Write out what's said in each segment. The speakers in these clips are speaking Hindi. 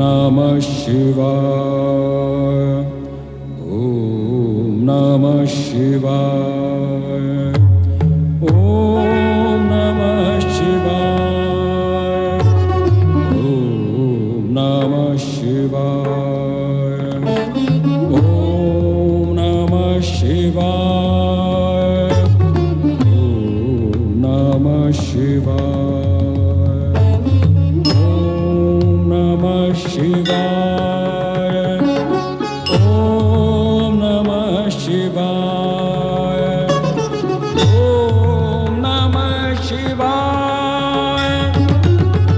नमः शिवाय। ॐ नमः शिवाय। ॐ नमः शिवाय। ॐ नमः शिवाय। ॐ नमः शिवाय। ॐ नमः शिवाय। ॐ नमः शिवाय। ॐ नमः शिवाय। ॐ नमः शिवाय। ॐ नमः शिवाय।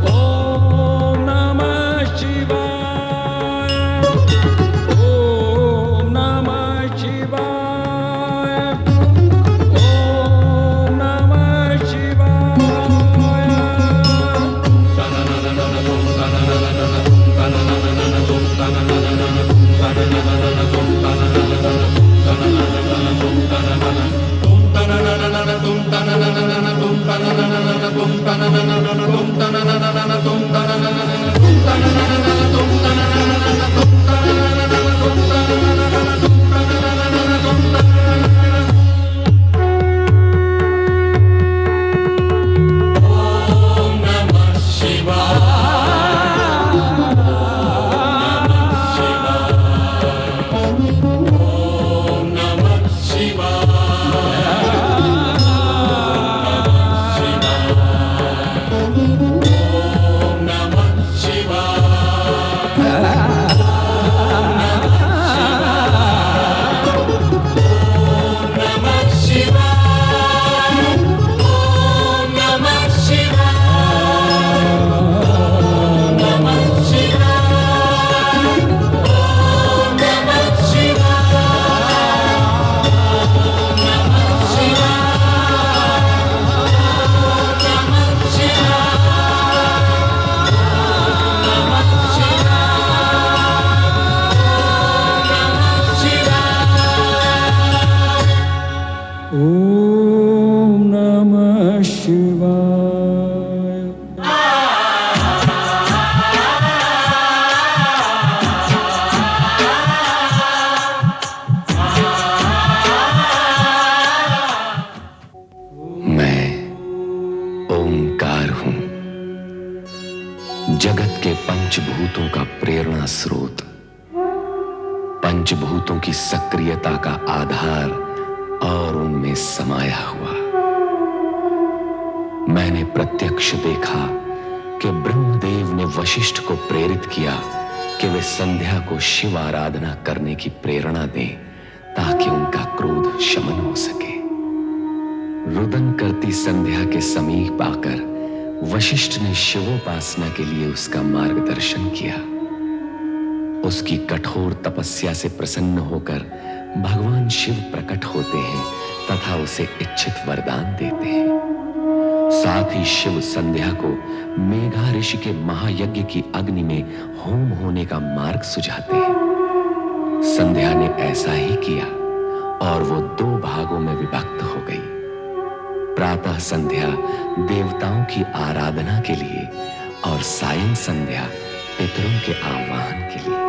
ॐ नमः शिवाय। ॐ नमः शिवाय। ॐ नमः शिवाय। मैं ओंकार हूं, जगत के पंचभूतों का प्रेरणा स्रोत, पंचभूतों की सक्रियता का आधार और उनमें समाया हुआ। मैंने प्रत्यक्ष देखा कि ब्रह्मदेव ने वशिष्ठ को प्रेरित किया कि वे संध्या को शिव आराधना करने की प्रेरणा दें ताकि उनका क्रोध शमन हो सके। रुदन करती संध्या के समीप आकर वशिष्ठ ने शिवोपासना के लिए उसका मार्गदर्शन किया। उसकी कठोर तपस्या से प्रसन्न होकर भगवान शिव प्रकट होते हैं तथा उसे इच्छित वरदान देते हैं। साथ ही शिव संध्या को मेघा ऋषि के महायज्ञ की अग्नि में होम होने का मार्ग सुझाते हैं। संध्या ने ऐसा ही किया और वो 2 भागों में विभक्त हो गई। प्रातः संध्या देवताओं की आराधना के लिए और सायं संध्या पितरों के आह्वान के लिए।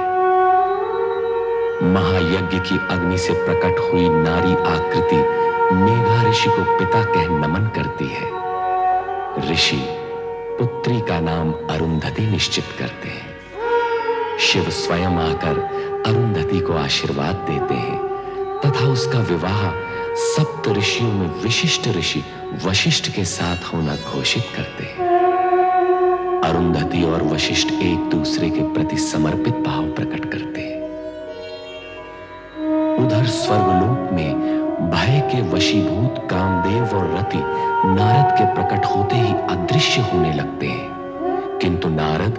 महायज्ञ की अग्नि से प्रकट हुई नारी आकृति मेघा ऋषि को पिता कह नमन करती है। ऋषि पुत्री का नाम अरुंधति निश्चित करते हैं। शिव स्वयं आकर अरुंधति को आशीर्वाद देते हैं तथा उसका विवाह सप्त ऋषियों में विशिष्ट ऋषि वशिष्ठ के साथ होना घोषित करते हैं। अरुंधति और वशिष्ठ एक दूसरे के प्रति समर्पित भाव प्रकट करते हैं। उधर स्वर्गलोक में भय के वशीभूत कामदेव और रति नारद के प्रकट होते ही अदृश्य होने लगते हैं, किंतु नारद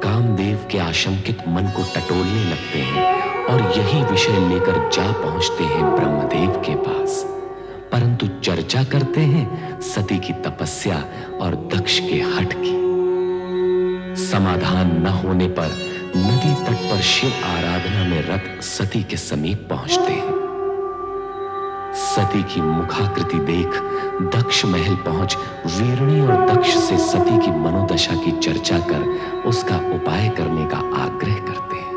कामदेव के आशंकित मन को टटोलने लगते हैं और यही विषय लेकर जा पहुंचते हैं ब्रह्मदेव के पास, परंतु चर्चा करते हैं सती की तपस्या और दक्ष के हठ की। समाधान न होने पर नदी तट पर शिव आराधना में रत सती के समीप पहुंचते हैं। सती की मुखाकृति देख दक्ष महल पहुंच वीरणी और दक्ष से सती की मनोदशा मनोदशा की चर्चा कर उसका उपाय करने का आग्रह करते हैं।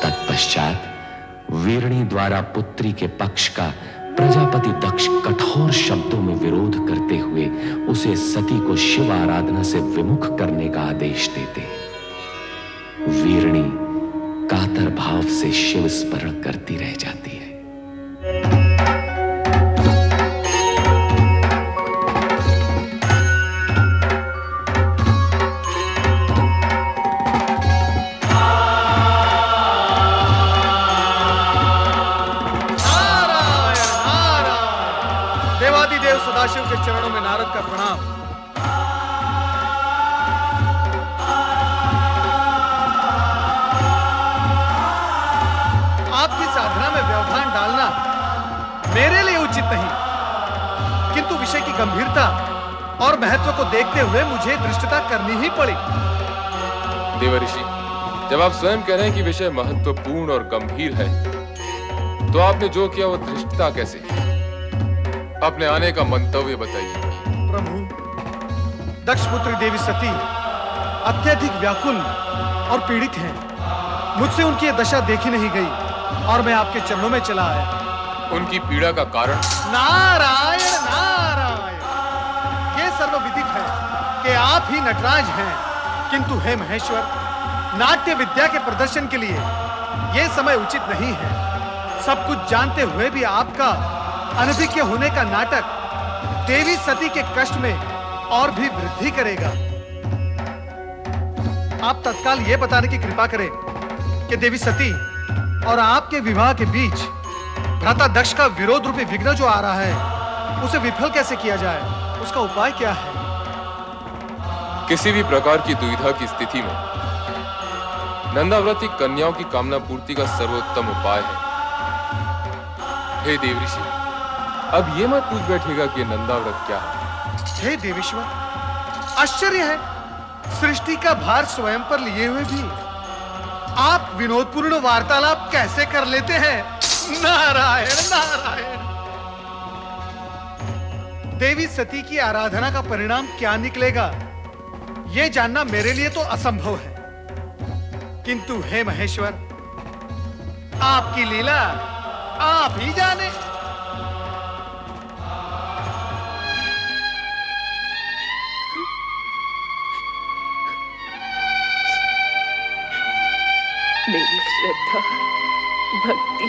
तत्पश्चात वीरणी द्वारा पुत्री के पक्ष का प्रजापति दक्ष कठोर शब्दों में विरोध करते हुए उसे सती को शिव आराधना से विमुख करने का आदेश देते हैं। वीरणी कातर भाव से शिव स्मरण करती रह जाती है। देवादिदेव सदाशिव के चरणों में नारद का प्रणाम। आपकी साधना में व्यवधान डालना मेरे लिए उचित नहीं, किंतु विषय की गंभीरता और महत्व को देखते हुए मुझे धृष्टता करनी ही पड़ी। देवर्षि, जब आप स्वयं कह रहे हैं कि विषय महत्वपूर्ण और गंभीर है, तो आपने जो किया वो धृष्टता कैसे? अपने आने का मंतव्य बताइए। प्रभु, दक्षपुत्री देवी सती अत्यधिक व्याकुल और पीड़ित हैं। मुझसे उनकी यह दशा देखी नहीं गई और मैं आपके चरणों में चला आया। उनकी पीड़ा का कारण? नारायण नारायण, ये सर्वविदित है कि आप ही नटराज हैं, किंतु हे महेश्वर, नाट्य विद्या के प्रदर्शन के लिए यह समय उचित नहीं है। सब कुछ जानते हुए भी आपका अनभिज्ञ होने का नाटक देवी सती के कष्ट में और भी वृद्धि करेगा। आप तत्काल यह बताने की कृपा करें कि देवी सती और आपके विवाह के बीच भ्राता दक्ष का विरोध रूपी विघ्न जो आ रहा है, उसे विफल कैसे किया जाए, उसका उपाय क्या है? किसी भी प्रकार की दुविधा की स्थिति में नंदाव्रती कन्याओं की कामना पूर्ति का सर्वोत्तम उपाय है। हे देवऋषि, अब ये मत पूछ बैठेगा कि नंदाव्रत क्या है। हे देवेश्वर, आश्चर्य है, सृष्टि का भार स्वयं पर लिए हुए भी आप विनोदपूर्ण वार्तालाप कैसे कर लेते हैं? नारायण नारायण। देवी सती की आराधना का परिणाम क्या निकलेगा, यह जानना मेरे लिए तो असंभव है, किंतु हे महेश्वर, आपकी लीला आप ही जाने। मेरी श्रद्धा, भक्ति,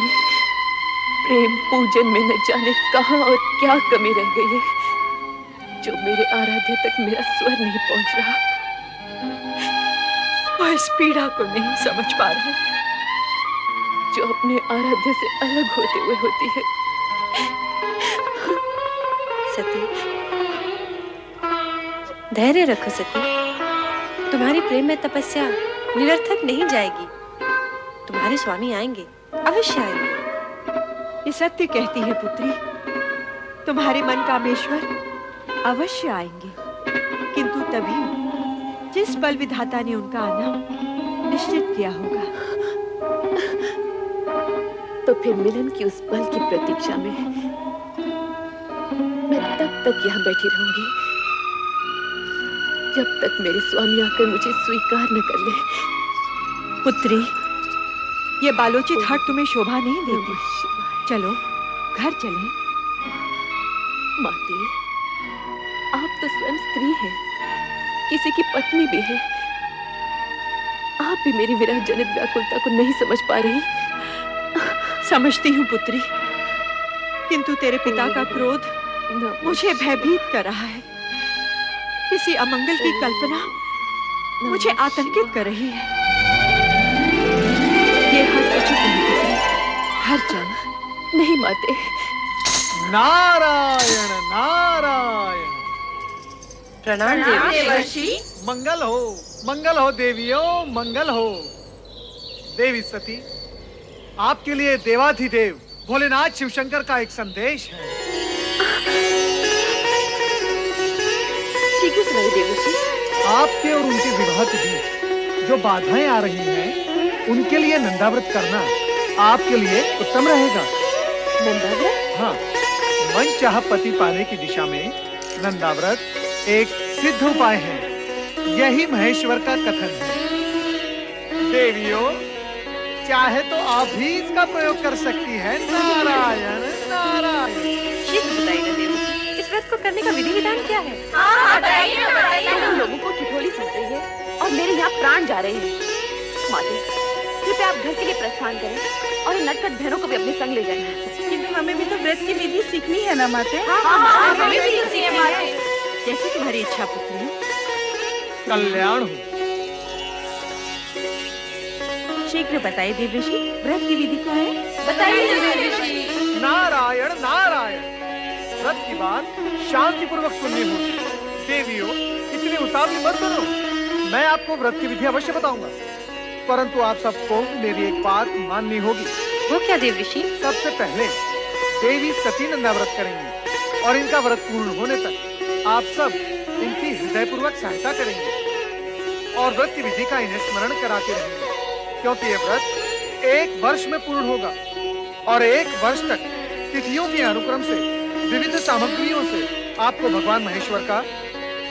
प्रेम, पूजन में न जाने कहां और क्या कमी रह गई है, जो मेरे आराध्य तक मेरा स्वर नहीं पहुंच रहा। वह इस पीड़ा को नहीं समझ पा रहा, जो अपने आराध्य से अलग होते हुए होती है। सती, धैर्य रखो सती, तुम्हारी प्रेम में तपस्या निरर्थक नहीं जाएगी। तुम्हारे स्वामी आएंगे, अवश्य आएंगे। ये सत्य कहती है पुत्री, तुम्हारे मन कामेश्वर अवश्य आएंगे, किंतु तभी जिस पल विधाता ने उनका आना निश्चित किया होगा। तो फिर मिलन की उस पल की प्रतीक्षा में मैं तब तक यहाँ बैठी रहूंगी जब तक मेरे स्वामी आकर मुझे स्वीकार न कर ले। पुत्री, ये बालोचित हट तुम्हें शोभा नहीं देती। चलो घर चलें। माते, आप तो स्वयं स्त्री हैं, किसी की पत्नी भी है। आप भी मेरी विरह जनित व्याकुलता को नहीं समझ पा रही। समझती हूँ पुत्री, किंतु तेरे पिता का क्रोध मुझे भयभीत कर रहा है। किसी अमंगल की कल्पना मुझे आतंकित कर रही है। ये हट उचित नहीं पुत्री, घर चल। नहीं माते। नारायण नारायण। प्रणाम देवर्षि। मंगल हो देवियों, मंगल हो। देवी सती, आपके लिए देवाधिदेव भोलेनाथ शिवशंकर का एक संदेश है। शीघ्र सुनाइए देवर्षि। आपके और उनके विवाह के बीच जो बाधाएं आ रही हैं, उनके लिए नंदाव्रत करना आपके लिए उत्तम रहेगा। नंदाव्रत? हाँ, मन चाह पति पाने की दिशा में नंदाव्रत एक सिद्ध उपाय है। यही महेश्वर का कथन है। देवियों, चाहे तो आप भी इसका प्रयोग कर सकती हैं। नारायण नारायण। शीघ्र बताइए ना देवी, इस व्रत को करने का विधि विधान क्या है? तुम लोगों को ठिठोली सुन रही है और मेरे यहाँ प्राण जा रहे हैं। माते, कृपया आप घर के लिए प्रस्थान करें और इन नटखट बहनों को भी अपने संग ले जाएं। किंतु हमें भी तो व्रत की विधि सीखनी है ना माते। हमें भी सीखनी है माते। जैसी तुम्हारी इच्छा पुत्री। कल्याण हो। शीघ्र बताइए देवऋषि, व्रत की विधि क्या है? बताइए देवऋषि। नारायण नारायण। व्रत की बात शांति पूर्वक सुननी होगी। देवियों, इतनी उतावली मत करो। मैं आपको व्रत की विधि अवश्य बताऊंगा, परंतु आप सबको मेरी एक बात माननी होगी। वो क्या देवऋषि? सबसे पहले देवी सती नंदा व्रत करेंगी और इनका व्रत पूर्ण होने तक आप सब इनकी हृदयपूर्वक सहायता करेंगे और व्रत की विधि का इन्हें स्मरण कराते रहेंगे, क्योंकि ये व्रत 1 वर्ष में पूर्ण होगा और 1 वर्ष तक तिथियों के अनुक्रम से विविध सामग्रियों से आपको भगवान महेश्वर का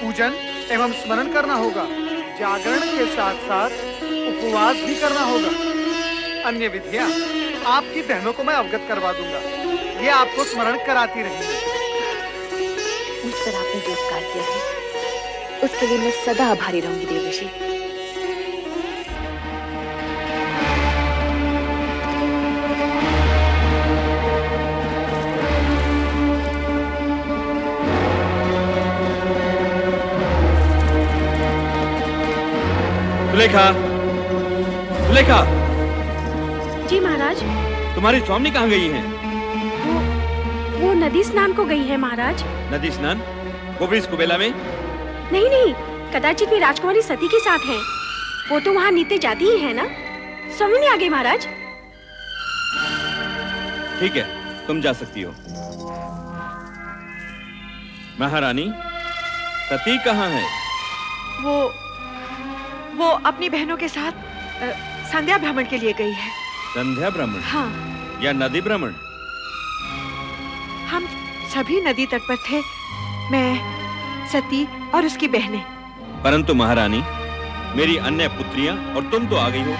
पूजन एवं स्मरण करना होगा। जागरण के साथ साथ उपवास भी करना होगा। अन्य विधियां आपकी बहनों को मैं अवगत करवा दूंगा, ये आपको स्मरण कराती रहेंगी। मुझ पर आपने जो उपकार किया है उसके लिए मैं सदा आभारी रहूंगी देवऋषि। सुलेखा, सुलेखा, जी महाराज। तुम्हारी स्वामी कहाँ गई हैं? वो नदी स्नान को गई है महाराज। नदी स्नान? वो भी इस कुबेला में? नहीं नहीं, कदाचित वे राजकुमारी सती के साथ हैं। वो तो वहाँ नीचे जाती ही है ना। स्वामी नहीं आ गई महाराज। ठीक है, तुम जा सकती हो। महारानी, सती कहाँ है? वो अपनी बहनों के साथ संध्या भ्रमण के लिए गई है। संध्या भ्रमण? हाँ, या नदी भ्रमण? हम सभी नदी तट पर थे, मैं, सती और उसकी बहनें। परंतु महारानी, मेरी अन्य पुत्रियां और तुम तो आ गई हो।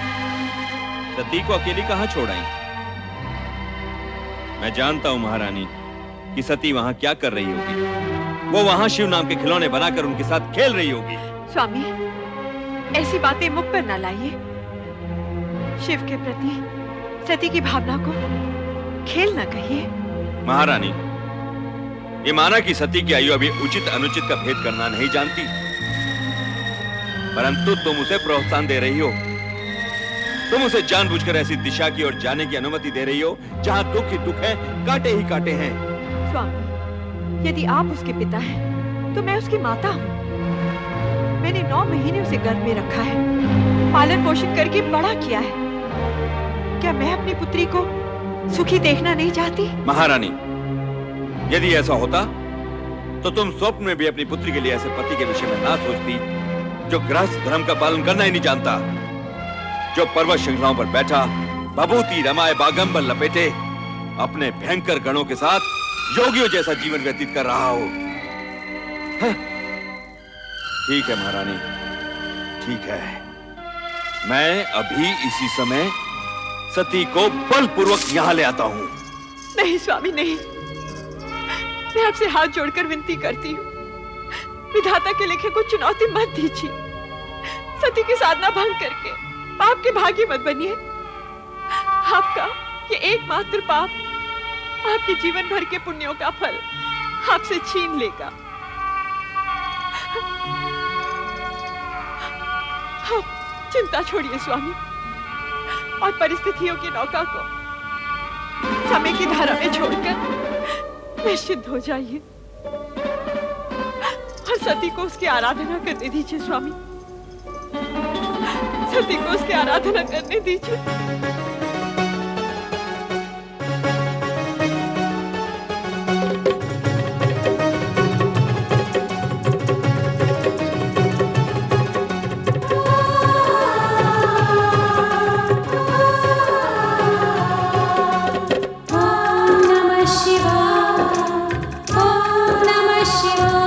सती को अकेली कहाँ छोड़ आई? मैं जानता हूँ महारानी कि सती वहाँ क्या कर रही होगी। वो वहाँ शिव नाम के खिलौने बनाकर उनके साथ खेल रही होगी। स्वामी, ऐसी बातें मुख पर न लाइए। शिव के प्रति सती की भावना को खेल न कहिए। महारानी, ये माना कि सती की आयु अभी उचित अनुचित का भेद करना नहीं जानती, परंतु तुम उसे प्रोत्साहन दे रही हो। तुम उसे जानबूझकर ऐसी दिशा की ओर जाने की अनुमति दे रही हो जहां दुख ही दुख है, कांटे ही कांटे हैं। स्वामी, यदि आप उसके पिता हैं, तो मैं उसकी माता हूँ। मैंने 9 महीने उसे गर्भ में रखा है, पालन पोषण करके बड़ा किया है। क्या मैं अपनी पुत्री को सुखी देखना नहीं चाहती? महारानी, यदि ऐसा होता तो तुम स्वप्न में भी अपनी पुत्री के लिए ऐसे पति के विषय में ना सोचती जो गृहस्थ धर्म का पालन करना ही नहीं जानता, जो पर्वत श्रृंखलाओं पर बैठा भभूति रमाए बागंबर लपेटे अपने भयंकर गणों के साथ योगियों जैसा जीवन व्यतीत कर रहा हो। ठीक है महारानी, ठीक है। मैं अभी इसी समय सती को बलपूर्वक यहाँ ले आता हूँ। नहीं स्वामी, नहीं। मैं आपसे हाथ जोड़कर विनती करती हूँ, विधाता के लेखे को चुनौती मत दीजिए। सती की साधना भंग करके पाप के भागी मत बनिए। आपका ये एकमात्र पाप आपके जीवन भर के पुण्यों का फल आपसे छीन लेगा। आप चिंता छोड़िए स्वामी, और परिस्थितियों की नौका को समय की धारा में छोड़कर निश्चिंत हो जाइए और सती को उसकी आराधना करने दीजिए। स्वामी, सती को उसकी आराधना करने दीजिए। Om Namah Shivaya.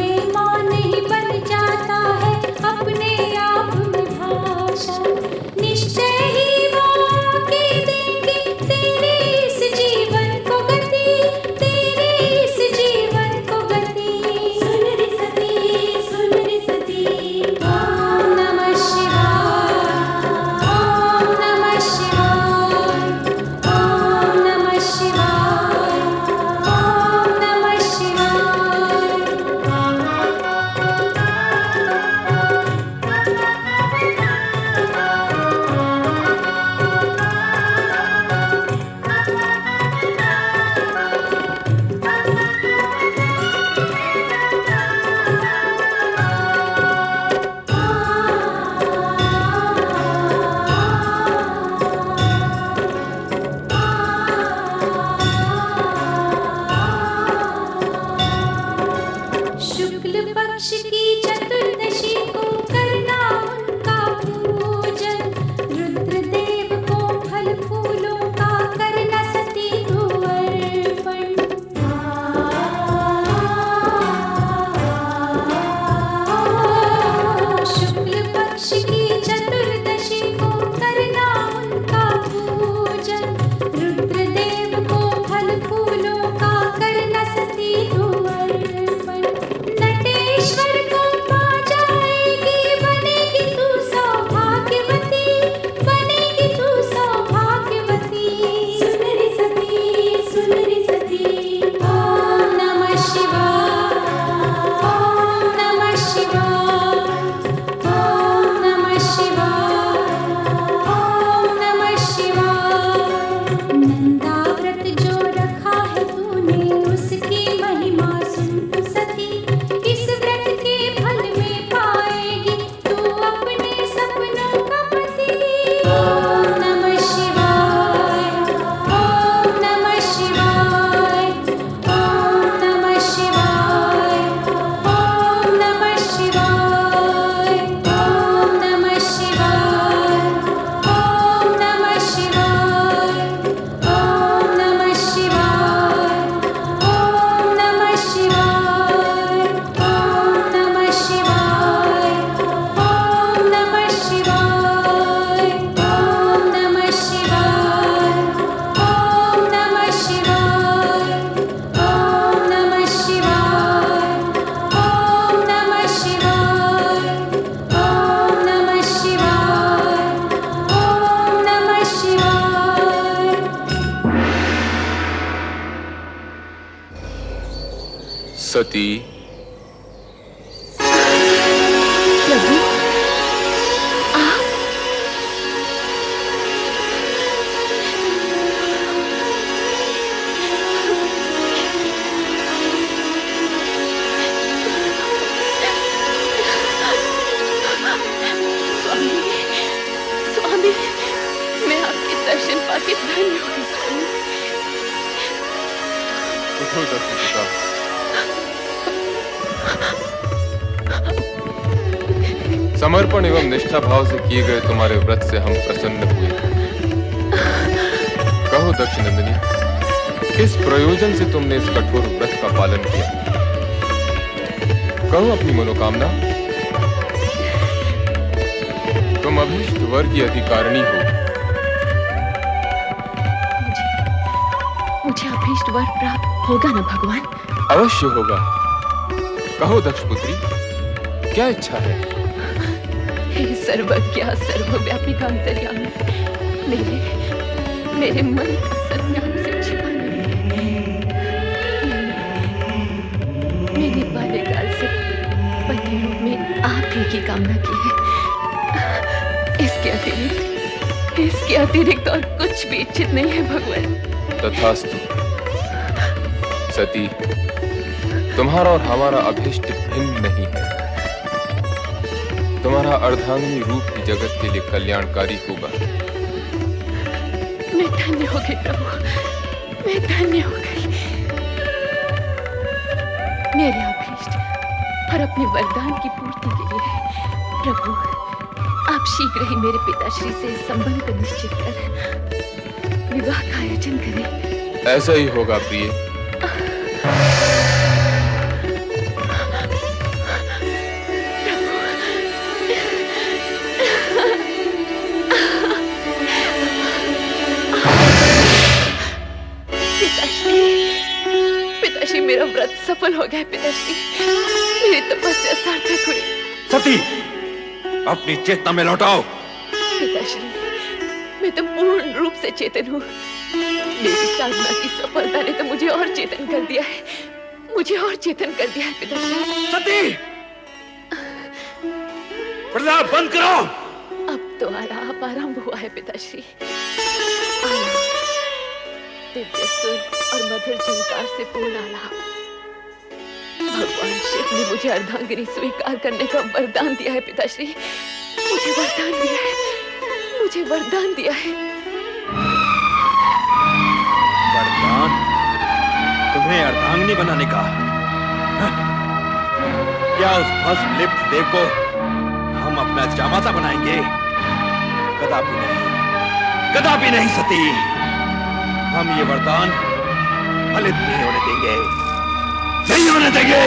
में माँ नहीं बन जाता है अपने आप में भाषा। निश्चय ही वो आके देंगे तेरे इस जीवन को गति, तेरे इस जीवन को गति। सुन रे सती, सुन रे सती। ओम नमः शिवाय, ओम नमः शिवाय, ओम नमः शिवाय, ओम नमः शिवाय। शुक्ल पक्ष की चतुर्दशी को करना उनका पूजन, रुद्रदेव को फल फूलों का करना सती को अर्पण। शुक्ल पक्ष की चतुर्दशी को करना उनका पूजन, रुद्रदेव को फल फूलों का करना सती को अर्पण। नटेश्वर को पा जाएगी, बनेगी तू सौभाग्यवती, बनेगी तू सौभाग्यवती। सुन रे सती, सुन रे सती। ओम नमः शिवाय, ओम नमः शिवाय, ओम नमः शिवाय, ओम नमः शिवाय। नंदाव्रत जो रखा है तूने उसकी महिमा सुन तू सती, इस व्रत के फल में पाएगी तू अपने सपनों का पति। ओम नमः शिवाय, ओम नमः शिवाय, ओम नमः शिवाय, ओम नमः शिवाय, ओम नमः शिवाय, ओम नमः शिवाय, ओम नमः शिवाय, ओम नमः शिवाय, ओम नमः शिवाय, ओम नमः शिवाय, ओम नमः शिवाय, ओम नमः शिवाय, ओम नमः शिवाय, ओम नमः शिवाय, ओम नमः शिवाय, ओम नमः शिवाय। सती, प्रभु आप स्वामी, स्वामी, मैं आपके दर्शन पाके धन्य हो गई स्वामी। उठो दक्षिण पिता। समर्पण एवं निष्ठा भाव से किए गए तुम्हारे व्रत से हम प्रसन्न हुए। कहो दक्षिणनंदिनी, किस प्रयोजन से तुमने इस कठोर व्रत का पालन किया? कहो अपनी मनोकामना। तुम अभीष्ट वर की अधिकारिणी हो। मुझे अभीष्ट वर प्राप्त होगा ना भगवान? अवश्य होगा। कहो दक्षपुत्री, क्या इच्छा है? हे सर्वज्ञ सर्वव्यापी का अंतर्यामी, मेरे मन का सत्याग से छिपा नहीं। मैंने बाल्यकाल से पति रूप में आप ही की कामना की है। इसके अतिरिक्त और कुछ भी इच्छित नहीं है भगवान। तथास्तु। सती, तुम्हारा और हमारा अभीष्ट भिन्न नहीं है। तुम्हारा अर्धांगिनी रूप ही जगत के लिए कल्याणकारी होगा। मैं धन्य हो गई प्रभु, मैं धन्य हो गई। मेरे अभीष्ट और अपने वरदान की पूर्ति के लिए प्रभु आप शीघ्र ही मेरे पिताश्री से इस संबंध को निश्चित कर विवाह का आयोजन करें। ऐसा ही होगा प्रिय। पिताश्री, मेरी तपस्या सार्थक हुई। सती, अपनी चेतना में लौटाओ। पिताश्री, मैं तो पूर्ण रूप से चेतन हूँ। मेरी साधना की सफलता ने तो मुझे और चेतन कर दिया है, मुझे और चेतन कर दिया है पिताश्री। सती, प्रलाप बंद करो। अब तो आलाप आरंभ हुआ है पिताश्री। आलाप, दिव्य सुर और मधुर झंकार से पूर्ण आलाप। भगवान शिव ने मुझे अर्धांगिनी स्वीकार करने का वरदान दिया है पिताश्री, मुझे वरदान दिया है, मुझे वरदान दिया है। वरदान? तुम्हें अर्धांगिनी बनाने का? क्या उस भस्म लिप्त देव को हम अपना जामाता बनाएंगे? कदापि नहीं, कदापि नहीं सती। हम ये वरदान फलित नहीं होने देंगे, नहीं होने देंगे।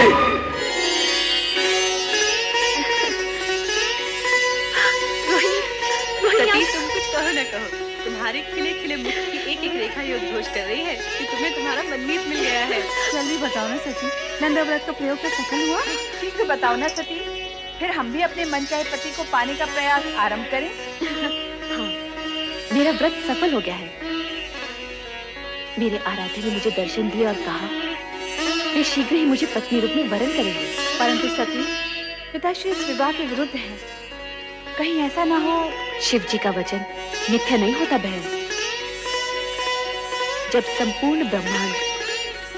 सती, तुम कुछ कहो न कहो, तुम्हारे खिले खिले मुख की एक एक रेखा ये उद्घोष कर रही है कि तुम्हें तुम्हारा मनमीत मिल गया है। जल्दी बताओ ना सती, नंदाव्रत का प्रयोग तो सफल हुआ? शीघ्र बताओ ना सती, फिर हम भी अपने मनचाहे पति को पाने का प्रयास आरंभ करें। हाँ, मेरा व्रत सफल हो गया है। मेरे आराध्य ने मुझे दर्शन दिया और कहा वे शीघ्र ही मुझे पत्नी रूप में वरण करेंगे। परंतु सती, पिताश्री इस विवाह के विरुद्ध है। कहीं ऐसा ना हो। शिव जी का वचन मिथ्या नहीं होता बहन। जब संपूर्ण ब्रह्मांड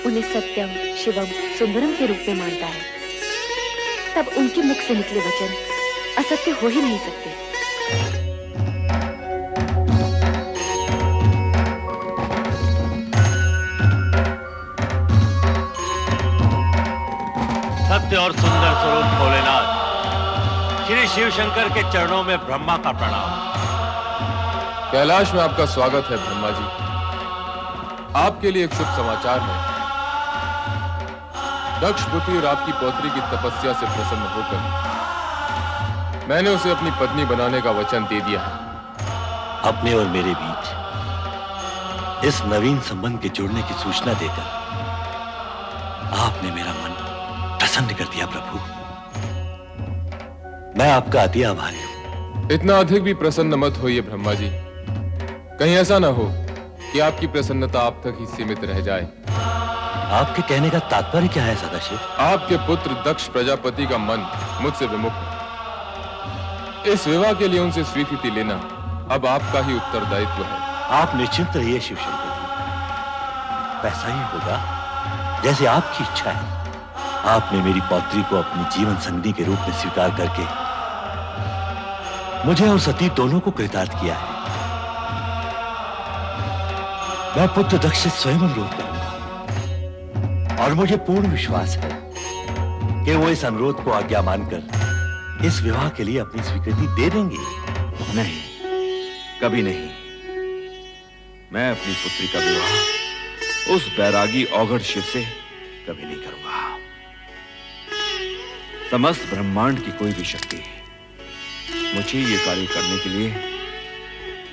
उन्हें सत्यम, शिवम, सुंदरम के रूप में मानता है, तब उनके मुख से निकले वचन असत्य हो ही नहीं सकते। सत्य और सुंदर स्वरूप भोलेनाथ, श्री शिव शंकर के चरणों में ब्रह्मा का प्रणाम। कैलाश में आपका स्वागत है ब्रह्मा जी। आपके लिए एक शुभ समाचार है। दक्ष पुत्री और आपकी पौत्री की तपस्या से प्रसन्न होकर मैंने उसे अपनी पत्नी बनाने का वचन दे दिया है। अपने और मेरे बीच इस नवीन संबंध के जुड़ने की सूचना देकर आपने मेरा मन प्रसन्न कर दिया प्रभु। मैं आपका अति आभारी हूं। इतना अधिक भी प्रसन्न मत होइए ब्रह्मा जी। कहीं ऐसा ना हो कि आपकी प्रसन्नता आप तक ही सीमित रह जाए। आपके कहने का तात्पर्य क्या है सदाशिव? आपके पुत्र दक्ष प्रजापति का मन मुझसे विमुख है। इस विवाह के लिए उनसे स्वीकृति लेना अब आपका ही उत्तरदायित्व है। आप निश्चिंत रहिए शिव शंकर जी, वैसा ही होगा जैसे आपकी इच्छा है। आपने मेरी पौत्री को अपनी जीवन संगिनी के रूप में स्वीकार करके मुझे और सती दोनों को कृतार्थ किया है। मैं पुत्र दक्ष से स्वयं अनुरोध करूंगा और मुझे पूर्ण विश्वास है कि वो इस अनुरोध को आज्ञा मानकर इस विवाह के लिए अपनी स्वीकृति दे देंगे। नहीं, कभी नहीं। मैं अपनी पुत्री का विवाह उस बैरागी औघड़ शिव से कभी नहीं करूंगा। समस्त ब्रह्मांड की कोई भी शक्ति मुझे ये कार्य करने के लिए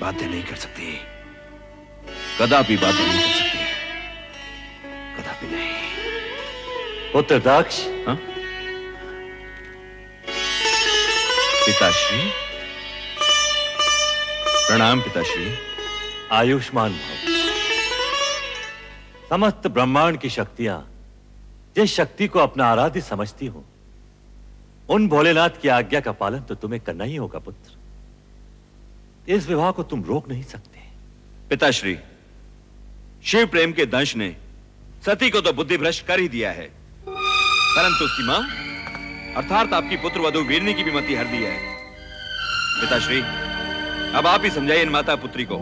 बाध्य नहीं कर सकती, कदापि बाध्य नहीं कर सकती, कदापि नहीं। पुत्र दक्ष, हाँ? पिताश्री, प्रणाम पिताश्री। आयुष्मान भव। समस्त ब्रह्मांड की शक्तियां जिस शक्ति को अपना आराध्य समझती हूं, उन भोलेनाथ की आज्ञा का पालन तो तुम्हें करना ही होगा पुत्र। इस विवाह को तुम रोक नहीं सकते। पिताश्री, शिव प्रेम के दंश ने सती को तो बुद्धि भ्रष्ट कर ही दिया है, परंतु उसकी मां अर्थात आपकी पुत्र वधु वीरनी की भी मति हर दी है। पिताश्री, अब आप ही समझाइए इन माता पुत्री को।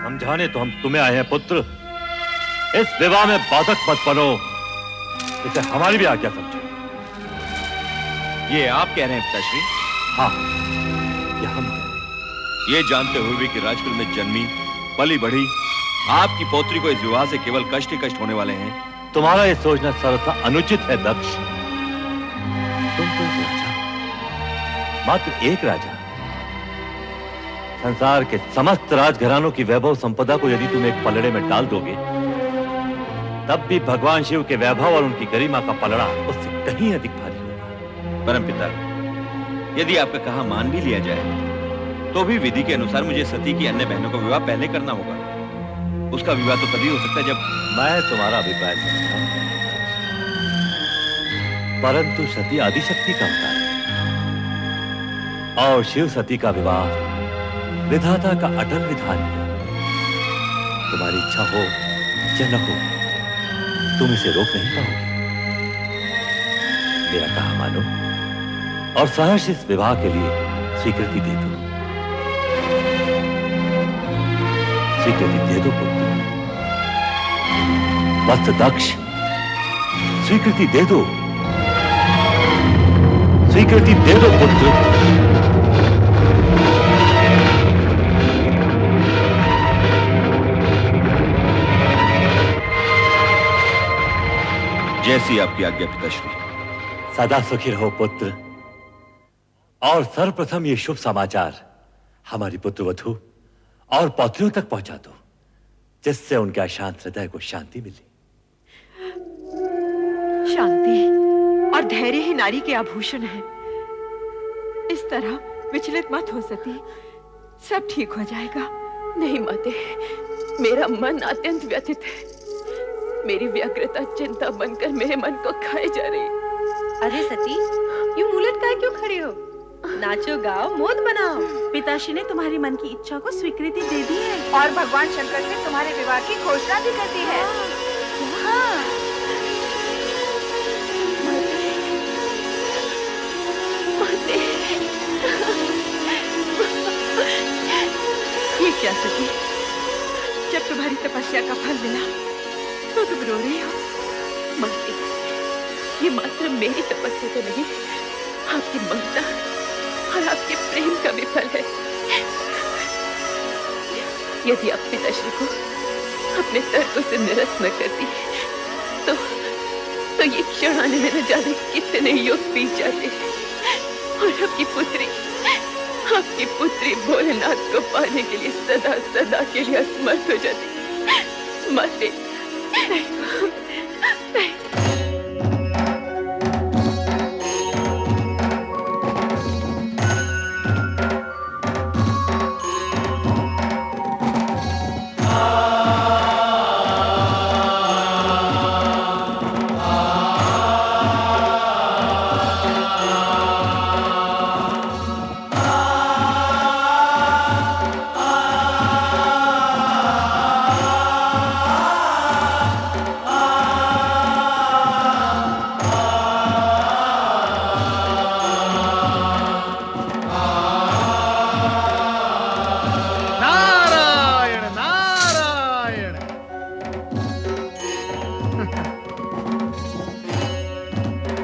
समझाने तो हम तुम्हें आए हैं पुत्र। इस विवाह में बाधक मत बनो, इसे हमारी भी आज्ञा समझो। ये आप कह रहे हैं पिताश्री? हाँ, ये हम कह रहे हैं। ये जानते हुए भी कि राजकुल में जन्मी पली बढ़ी आपकी पौत्री को इस विवाह से केवल कष्ट ही कष्ट होने वाले हैं। तुम्हारा ये सोचना सर्वथा अनुचित है दक्ष। तुम तो एक राजा, मात्र एक राजा। संसार के समस्त राजघरानों की वैभव संपदा को यदि तुम एक पलड़े में डाल दोगे तब भी भगवान शिव के वैभव और उनकी गरिमा का पलड़ा उससे कहीं अधिक भारी होगा। परमपिता, यदि आपका कहा मान भी लिया जाए तो भी विधि के अनुसार मुझे सती की अन्य बहनों का विवाह पहले करना होगा। उसका विवाह तो तभी हो सकता है जब मैं तुम्हारा अभिप्राय समझता हूं, परंतु सती आदिशक्ति का अवतार है और शिव सती का विवाह विधाता का अटल विधान है। तुम्हारी इच्छा हो या न हो, तुम इसे रोक नहीं पाओगे। मेरा कहा मानो और सहर्ष इस विवाह के लिए स्वीकृति दे दो। स्वीकृति दे दो पुत्र। वत्स दक्ष, स्वीकृति दे दो। स्वीकृति दे दो पुत्र। जैसी आपकी आज्ञा पिताश्री। सदा सुखी रहो पुत्र। और सर्वप्रथम ये शुभ समाचार हमारी पुत्रवधू और पौत्रियों तक पहुंचा दो, जिससे उनके अशांत हृदय को शांति मिले। शांति और धैर्य ही नारी के आभूषण है। इस तरह विचलित मत हो सती, सब ठीक हो जाएगा। नहीं माते, मेरा मन अत्यंत व्यथित है। मेरी व्यग्रता चिंता बनकर मेरे मन को खाए जा रही। अरे सती, यूं मुलट काय क्यों खड़े हो? नाचो गाओ, मोद बनाओ। पिताश्री ने तुम्हारी मन की इच्छा को स्वीकृति दे दी है और भगवान शंकर से तुम्हारे विवाह की घोषणा भी कर दी है। हाँ। ये क्या सती, जब तुम्हारी तपस्या का फल मिला तो तुम रो रही हो? माते, ये मात्र मेरी तपस्या तो नहीं, आपकी ममता और आपके प्रेम का भी फल है। यदि आप पिताश्री को अपने तर्कों से निरस्त न करती तो ये क्षण आने में न जाने कितने युग बीत जाते और आपकी पुत्री भोलेनाथ को पाने के लिए सदा सदा के लिए असमर्थ हो जाती। माते,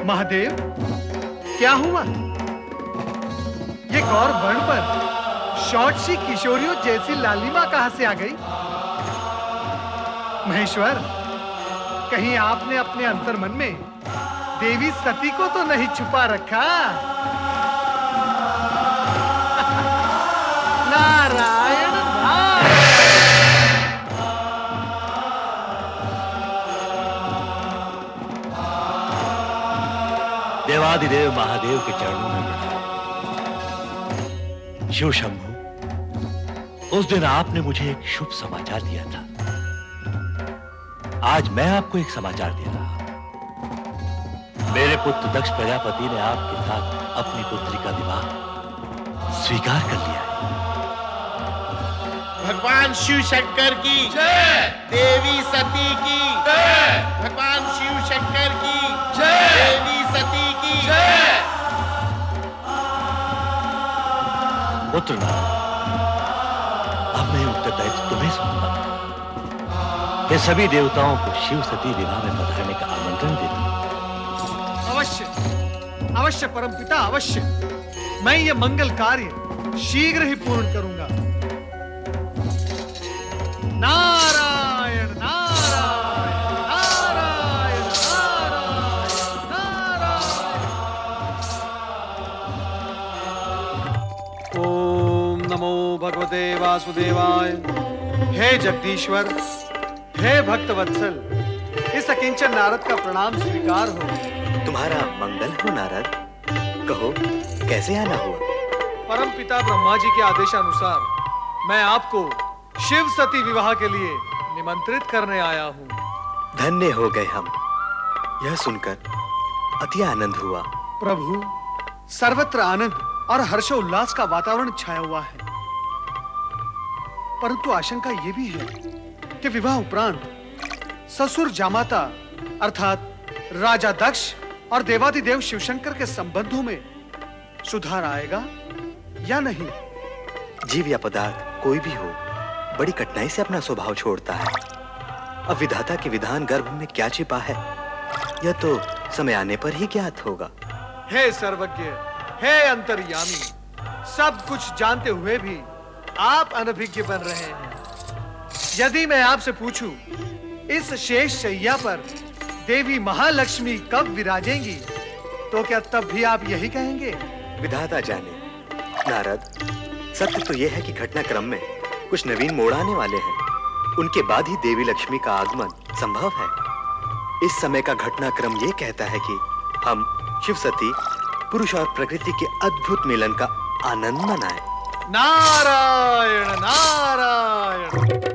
महादेव, क्या हुआ? ये गौर वर्ण पर शॉर्ट सी किशोरियों जैसी लालिमा कहां से आ गई? महेश्वर, कहीं आपने अपने अंतर्मन में देवी सती को तो नहीं छुपा रखा? नारायण नारायण। देवादिदेव महादेव के चरणों में प्रणाम। शिव शंभु, उस दिन आपने मुझे एक शुभ समाचार दिया था। आज मैं आपको एक समाचार दे रहा हूं। मेरे पुत्र दक्ष प्रजापति ने आपके साथ अपनी पुत्री का विवाह स्वीकार कर लिया है। भगवान शिव शंकर की जय, देवी सती की जय, भगवान शिव शंकर की जय, देवी सती की जय। पुत्र नारायण, अब मैं उत्तरदायित्व तुम्हें सौंपता हूं। ये सभी देवताओं को शिव सती विवाह में पधारने का आमंत्रण देता हूं। अवश्य, अवश्य परमपिता, अवश्य। मैं ये मंगल कार्य शीघ्र ही पूर्ण करूंगा। नारायण नारायण नारायण नारायण नारायण। ओम नमो भगवते वासुदेवाय। हे जगदीश्वर, हे भक्तवत्सल, इस अकिंचन नारद का प्रणाम स्वीकार हो। तुम्हारा मंगल हो नारद। कहो कैसे आना हुआ? परम पिता ब्रह्मा जी के आदेशानुसार मैं आपको शिव सती विवाह के लिए निमंत्रित करने आया हूँ। धन्य हो गए हम, यह सुनकर अति आनंद हुआ। प्रभु, सर्वत्र आनंद और हर्षोल्लास का वातावरण छाया हुआ है, परंतु आशंका यह भी है कि विवाह उपरांत ससुर जामाता अर्थात राजा दक्ष और देवादिदेव शिवशंकर के संबंधों में सुधार आएगा या नहीं। जीव या पदार्थ कोई भी हो, बड़ी कठिनाई से अपना स्वभाव छोड़ता है। अब विधाता के विधान गर्भ में क्या छिपा है, यह तो समय आने पर ही ज्ञात होगा। हे सर्वज्ञ, हे अंतर्यामी, सब कुछ जानते हुए भी आप अनभिज्ञ बन रहे हैं। यदि मैं आपसे पूछूं, इस शेष शैया पर देवी महालक्ष्मी कब विराजेंगी, तो क्या तब भी आप यही कहेंगे? विधाता जाने। नारद, सत्य तो यह है कि घटनाक्रम में कुछ नवीन मोड़ आने वाले हैं। उनके बाद ही देवी लक्ष्मी का आगमन संभव है। इस समय का घटनाक्रम यह कहता है कि हम शिव सती पुरुष और प्रकृति के अद्भुत मिलन का आनंद मनाएं। नारायण नारायण।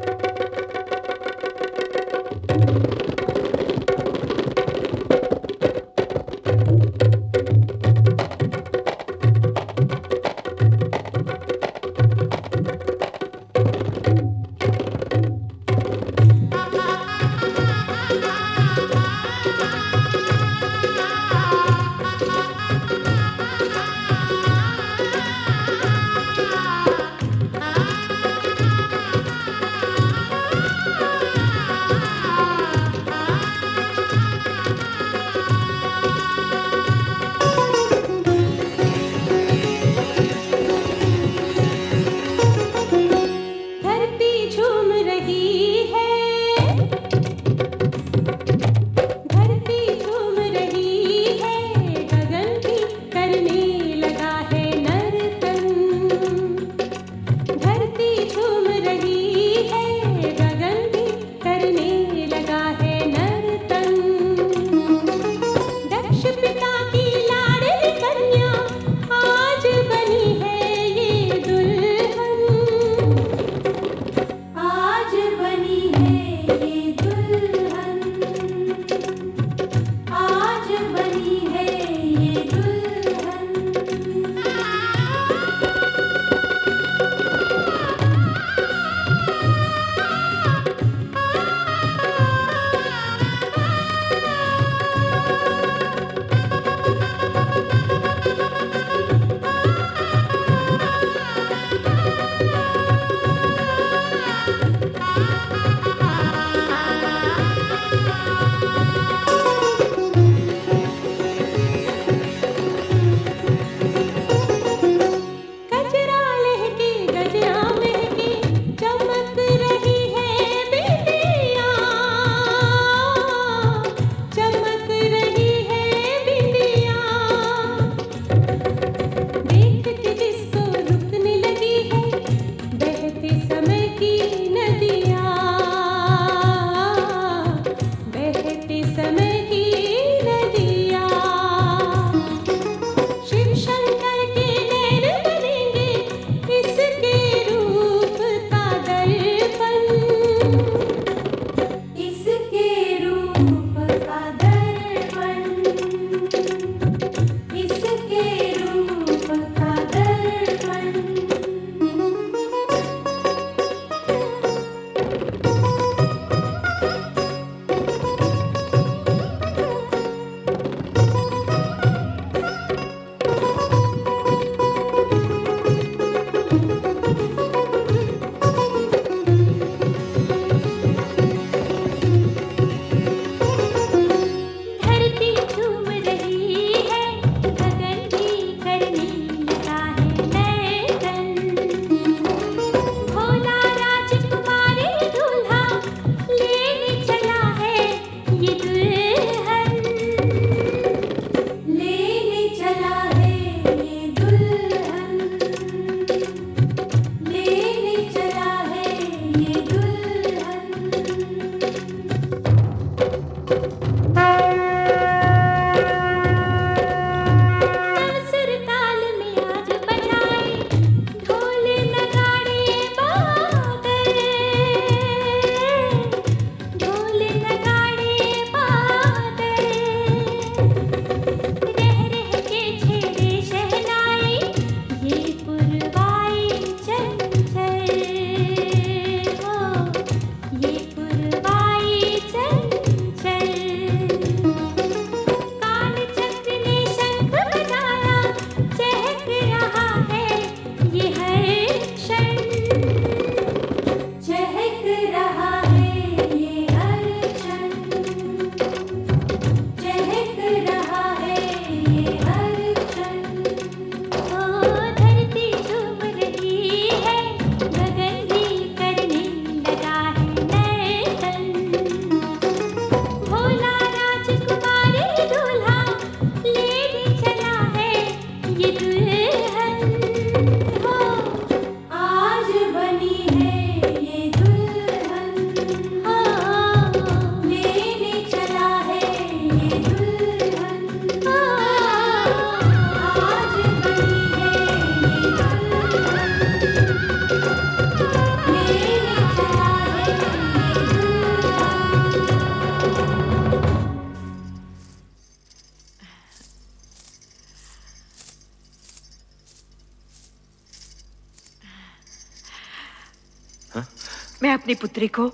मैं अपनी पुत्री को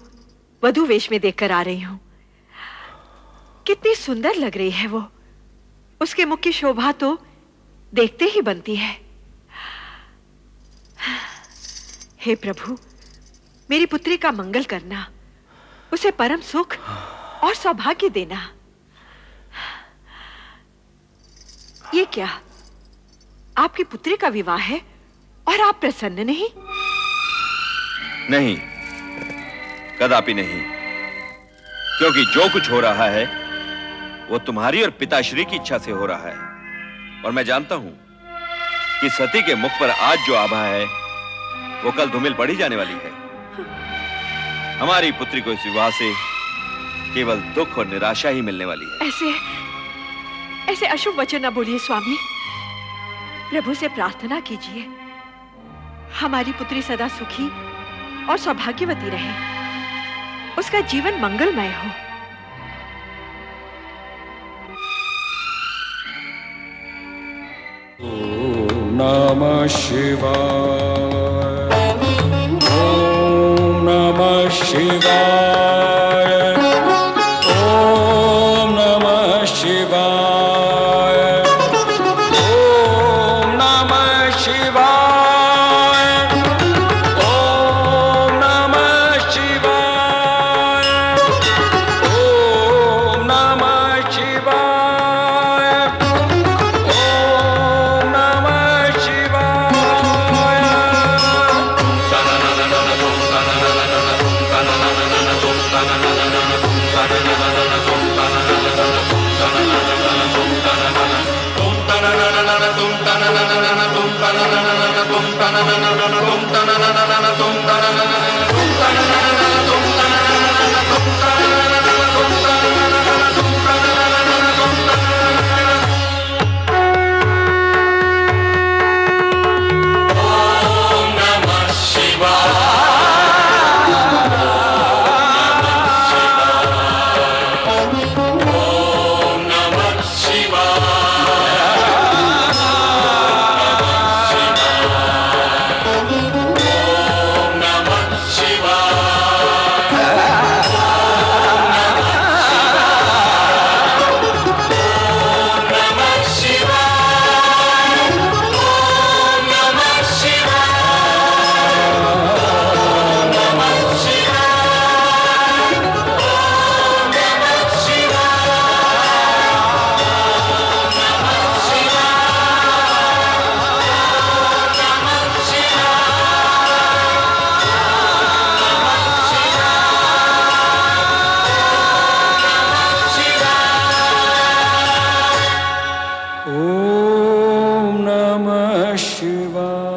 वधू वेश में देखकर आ रही हूं। कितनी सुंदर लग रही है वो। उसके मुख की शोभा तो देखते ही बनती है। हे प्रभु, मेरी पुत्री का मंगल करना, उसे परम सुख और सौभाग्य देना। ये क्या, आपकी पुत्री का विवाह है और आप प्रसन्न नहीं? नहीं, कदापि नहीं, क्योंकि जो कुछ हो रहा है वो तुम्हारी और पिताश्री की इच्छा से हो रहा है। और मैं जानता हूं कि सती के मुख पर आज जो आभा है वो कल धूमिल पड़ी जाने वाली है। हमारी पुत्री को इस विवाह से केवल दुख और निराशा ही मिलने वाली है। ऐसे अशुभ वचन न बोलिए स्वामी। प्रभु से प्रार्थना कीजिए, हमारी पुत्री सदा सुखी और सौभाग्यवती रहे, उसका जीवन मंगलमय हो। ओम नमः शिवाय, ओम नमः शिवाय, ओम नमः शिवाय, ओम नमः शिवाय, ओम नमः शिवाय, ओम नमः शिवाय, ओम नमः शिवाय।